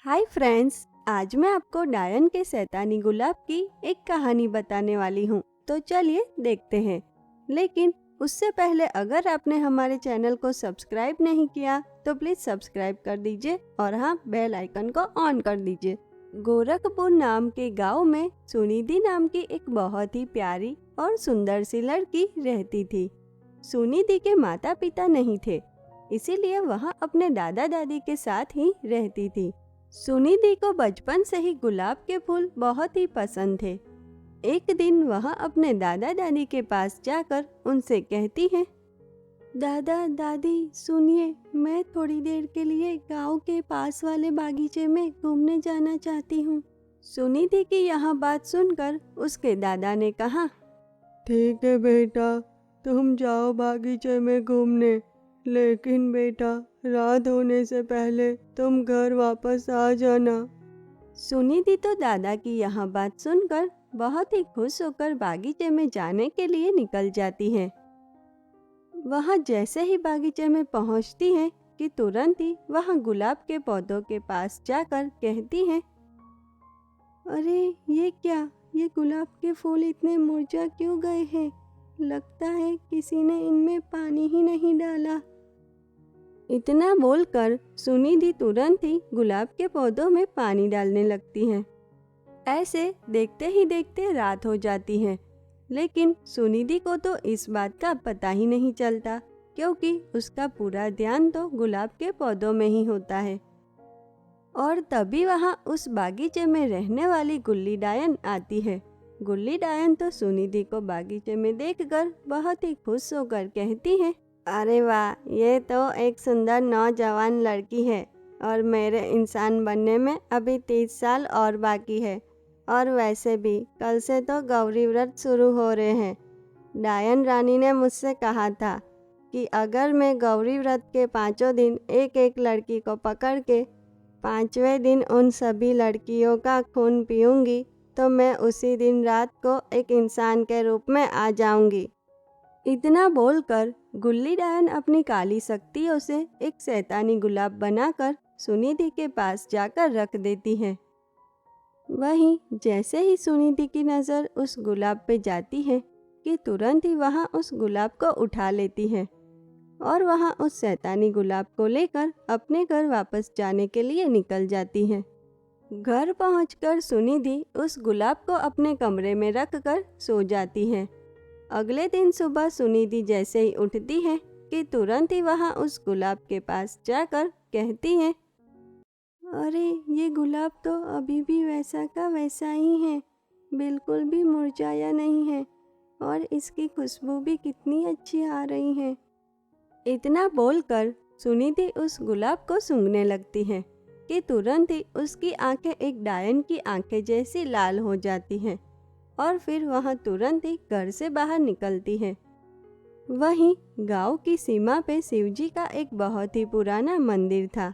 Hi friends, आज मैं आपको डायन के शैतानी गुलाब की एक कहानी बताने वाली हूँ। तो चलिए देखते हैं। लेकिन उससे पहले अगर आपने हमारे चैनल को सब्सक्राइब नहीं किया तो प्लीज सब्सक्राइब कर दीजिए और हाँ, बेल आइकन को ऑन कर दीजिए। गोरखपुर नाम के गांव में सुनिधि नाम की एक बहुत ही प्यारी और सुंदर सी लड़की रहती थी। सुनिधि के माता पिता नहीं थे, इसीलिए वह अपने दादा दादी के साथ ही रहती थी। सुनिधि को बचपन से ही गुलाब के फूल बहुत ही पसंद थे। एक दिन वह अपने दादा दादी के पास जाकर उनसे कहती है, दादा दादी सुनिए, मैं थोड़ी देर के लिए गांव के पास वाले बागीचे में घूमने जाना चाहती हूँ। सुनिधि की यह बात सुनकर उसके दादा ने कहा, ठीक है बेटा, तुम जाओ बागीचे में घूमने, लेकिन बेटा रात होने से पहले तुम घर वापस आ जाना। सुनिधि तो दादा की यह बात सुनकर बहुत ही खुश होकर बागीचे में जाने के लिए निकल जाती है। वह जैसे ही बागीचे में पहुंचती है कि तुरंत ही वह गुलाब के पौधों के पास जाकर कहती है, अरे ये क्या, ये गुलाब के फूल इतने मुरझा क्यों गए हैं? लगता है किसी ने इनमें पानी ही नहीं डाला। इतना बोलकर सुनिधि तुरंत ही गुलाब के पौधों में पानी डालने लगती है। ऐसे देखते ही देखते रात हो जाती है, लेकिन सुनिधि को तो इस बात का पता ही नहीं चलता, क्योंकि उसका पूरा ध्यान तो गुलाब के पौधों में ही होता है। और तभी वहाँ उस बागीचे में रहने वाली गुल्ली डायन आती है। गुल्ली डायन तो सुनिधि को बागीचे में देखकर बहुत ही खुश होकर कहती है, अरे वाह, ये तो एक सुंदर नौजवान लड़की है और मेरे इंसान बनने में अभी 30 साल और बाकी है। और वैसे भी कल से तो गौरी व्रत शुरू हो रहे हैं। डायन रानी ने मुझसे कहा था कि अगर मैं गौरी व्रत के 5 दिन एक एक लड़की को पकड़ के 5वें दिन उन सभी लड़कियों का खून पीऊंगी तो मैं उसी दिन रात को एक इंसान के रूप में आ जाऊंगी। इतना बोलकर गुल्ली डायन अपनी काली शक्तियों से एक शैतानी गुलाब बनाकर सुनिधि के पास जाकर रख देती है। वहीं जैसे ही सुनिधि की नज़र उस गुलाब पे जाती है कि तुरंत ही वहाँ उस गुलाब को उठा लेती है और वहाँ उस शैतानी गुलाब को लेकर अपने घर वापस जाने के लिए निकल जाती है। घर पहुंचकर सुनिधि उस गुलाब को अपने कमरे में रखकर सो जाती है। अगले दिन सुबह सुनिधि जैसे ही उठती है कि तुरंत ही वहाँ उस गुलाब के पास जाकर कहती है, अरे ये गुलाब तो अभी भी वैसा का वैसा ही है, बिल्कुल भी मुरझाया नहीं है और इसकी खुशबू भी कितनी अच्छी आ रही है। इतना बोलकर सुनिधि उस गुलाब को सूंघने लगती है कि तुरंत ही उसकी आंखें एक डायन की आंखें जैसी लाल हो जाती हैं और फिर वह तुरंत ही घर से बाहर निकलती है। वहीं गांव की सीमा पे शिवजी का एक बहुत ही पुराना मंदिर था,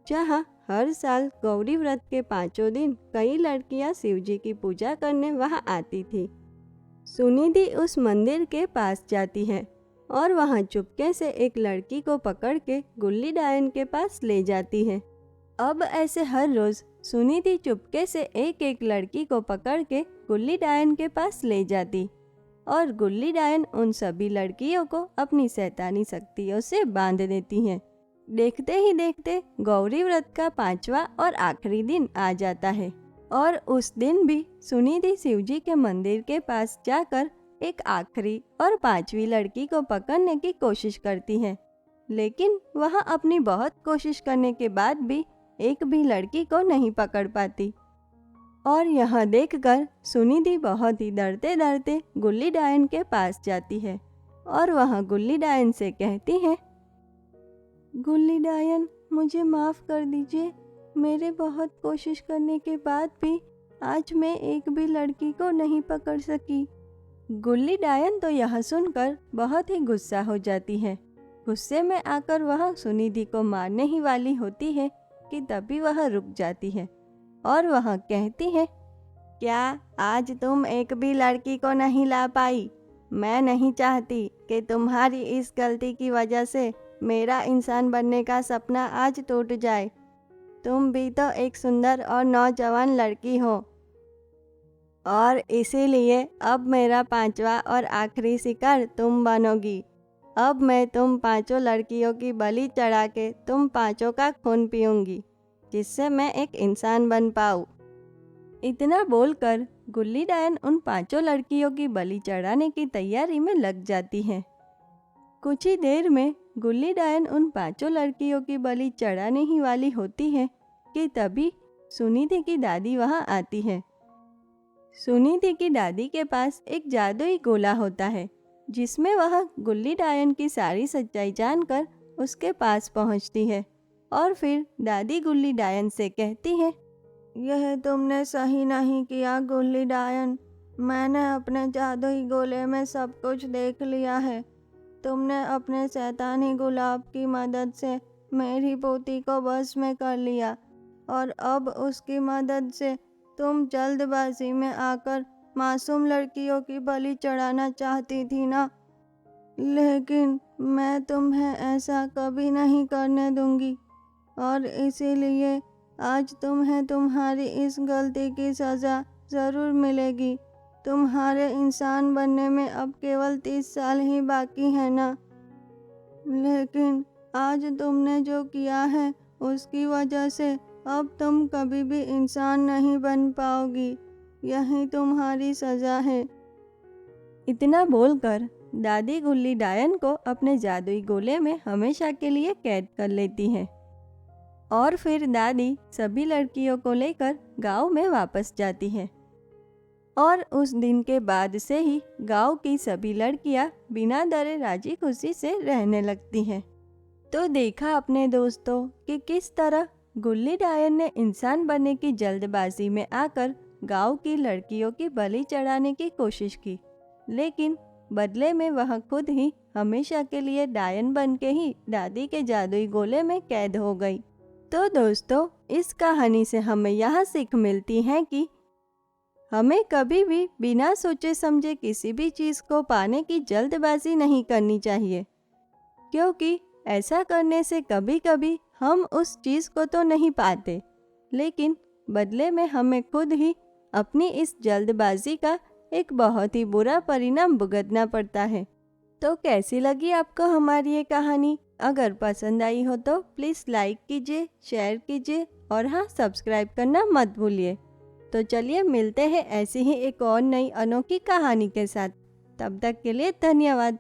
जहां हर साल गौरी व्रत के 5 दिन कई लड़कियां शिवजी की पूजा करने वहां आती थी। सुनिधि उस मंदिर के पास जाती है और वहां चुपके से एक लड़की को पकड़ के गुल्ली डायन के पास ले जाती है। अब ऐसे हर रोज सुनिधि चुपके से एक एक लड़की को पकड़ के गुल्ली डायन के पास ले जाती और गुल्ली डायन उन सभी लड़कियों को अपनी शैतानी शक्तियों से बांध देती है। देखते ही देखते गौरी व्रत का 5वां और आखिरी दिन आ जाता है और उस दिन भी सुनिधि शिवजी के मंदिर के पास जाकर एक आखिरी और 5वीं लड़की को पकड़ने की कोशिश करती है, लेकिन वह अपनी बहुत कोशिश करने के बाद भी एक भी लड़की को नहीं पकड़ पाती। और यह देखकर सुनिधि बहुत ही डरते डरते गुल्ली डायन के पास जाती है और वह गुल्ली डायन से कहती है, गुल्ली डायन मुझे माफ़ कर दीजिए, मेरे बहुत कोशिश करने के बाद भी आज मैं एक भी लड़की को नहीं पकड़ सकी। गुल्ली डायन तो यह सुनकर बहुत ही गुस्सा हो जाती है। गुस्से में आकर वह सुनिधि को मारने ही वाली होती है कि तभी वह रुक जाती है और वह कहती है, क्या आज तुम एक भी लड़की को नहीं ला पाई? मैं नहीं चाहती कि तुम्हारी इस गलती की वजह से मेरा इंसान बनने का सपना आज टूट जाए। तुम भी तो एक सुंदर और नौजवान लड़की हो और इसीलिए अब मेरा पांचवा और आखिरी शिकार तुम बनोगी। अब मैं तुम पांचों लड़कियों की बलि चढ़ा के तुम पांचों का खून पीऊंगी, जिससे मैं एक इंसान बन पाऊँ। इतना बोलकर गुल्ली डायन उन पांचों लड़कियों की बलि चढ़ाने की तैयारी में लग जाती है। कुछ ही देर में गुल्ली डायन उन पांचों लड़कियों की बलि चढ़ाने ही वाली होती है कि तभी सुनीति की दादी वहां आती है। सुनीति की दादी के पास एक जादुई गोला होता है, जिसमें वह गुल्ली डायन की सारी सच्चाई जानकर उसके पास पहुंचती है और फिर दादी गुल्ली डायन से कहती है, यह तुमने सही नहीं किया गुल्ली डायन। मैंने अपने जादुई गोले में सब कुछ देख लिया है। तुमने अपने शैतानी गुलाब की मदद से मेरी पोती को बस में कर लिया और अब उसकी मदद से तुम जल्दबाजी में आकर मासूम लड़कियों की बलि चढ़ाना चाहती थी ना, लेकिन मैं तुम्हें ऐसा कभी नहीं करने दूंगी और इसीलिए आज तुम्हें तुम्हारी इस गलती की सज़ा ज़रूर मिलेगी। तुम्हारे इंसान बनने में अब केवल 30 साल ही बाकी है ना, लेकिन आज तुमने जो किया है उसकी वजह से अब तुम कभी भी इंसान नहीं बन पाओगी। यही तुम्हारी सज़ा है। इतना बोलकर दादी गुल्ली डायन को अपने जादुई गोले में हमेशा के लिए कैद कर लेती है और फिर दादी सभी लड़कियों को लेकर गांव में वापस जाती है और उस दिन के बाद से ही गांव की सभी लड़कियां बिना डरे राजी खुशी से रहने लगती हैं। तो देखा अपने दोस्तों कि किस तरह गुल्ली डायन ने इंसान बनने की जल्दबाजी में आकर गांव की लड़कियों की बलि चढ़ाने की कोशिश की, लेकिन बदले में वह खुद ही हमेशा के लिए डायन बन के ही दादी के जादुई गोले में कैद हो गई। तो दोस्तों, इस कहानी से हमें यह सीख मिलती है कि हमें कभी भी बिना सोचे समझे किसी भी चीज़ को पाने की जल्दबाजी नहीं करनी चाहिए, क्योंकि ऐसा करने से कभी कभी हम उस चीज़ को तो नहीं पाते, लेकिन बदले में हमें खुद ही अपनी इस जल्दबाजी का एक बहुत ही बुरा परिणाम भुगतना पड़ता है। तो कैसी लगी आपको हमारी ये कहानी? अगर पसंद आई हो तो प्लीज़ लाइक कीजिए, शेयर कीजिए और हाँ, सब्सक्राइब करना मत भूलिए। तो चलिए मिलते हैं ऐसी ही एक और नई अनोखी कहानी के साथ। तब तक के लिए धन्यवाद।